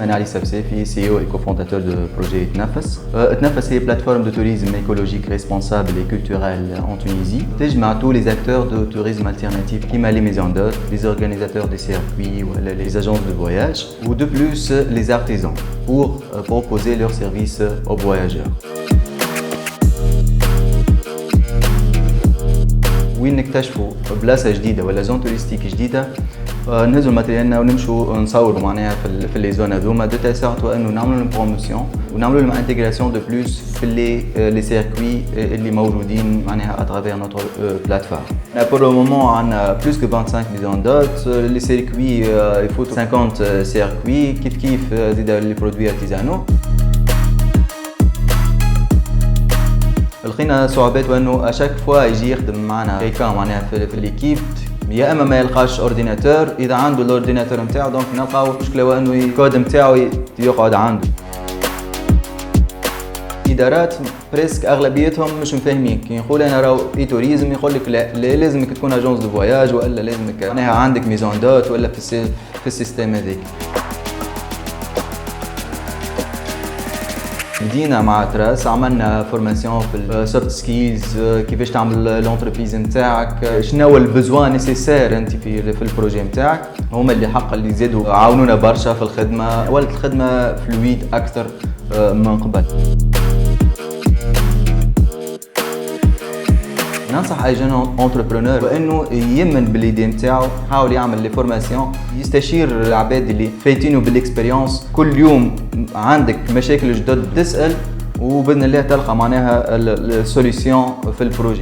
أنا علي سبسافي CEO et cofondateur de projet تنفس. تنفس هي plateforme de tourisme écologique responsable et culturel en Tunisie. تجمع tous les acteurs de tourisme alternatif كيما les maisons d'hôtes, les organisateurs des circuits ou les agences de voyage ou de plus les artisans pour proposer leurs services aux voyageurs. وين نكتشفوا بلاصه جديده ولا زون توريستيك جديده نهزوا ماتريالنا ونمشوا نصوروا معناها في لي زون هذوما دو تاي سورت انه نعملوا لهم بروموسيون ونعملوا لهم انتجراسيون دو بلوس في لي سيركوي اللي موجودين معناها اترافير نوتر بلاتفورم. بور لو مومون عندنا بلوس كو 25 مليون دوت لي سيركوي يفوتوا 50 سيركوي كيف زيد لي برودوي ارتيزانو. لقينا صعوبات وانه اشاك فوا يجي يخدم معنا كيكا معناها في ليكيب يا اما ما يلقاش اورديناتور، اذا عنده الاورديناتور نتاعو دونك نلقاو مشكله وانه الكود نتاعو يقعد عنده. ادارات بريسك اغلبيتهم مش مفاهمين كي نقول انا راهو اي توريزم يقول لك لا لازمك تكون اجونس دو فواياج ولا لازمك معناها عندك ميزون دوت ولا في السيستم هذاك. بدينا مع تراس عملنا فورماسيون في السوفت سكيلز كيفاش تعمل لونتربريز نتاعك شنو البزوان نيسيسير انت في البروجي نتاعك. هما اللي حق اللي زادوا عاونونا برشا في الخدمه ولات الخدمه فلويد اكثر من قبل. ننصح اي جون انتربرونور بانه يمن باليدي نتاعو يحاول يعمل لي فورماسيون يستشير العباد اللي فايتينه بالاكسبيريونس. كل يوم عندك مشاكل جدد تسال وباذن الله تلقى معناها السوليسيون في البروجي.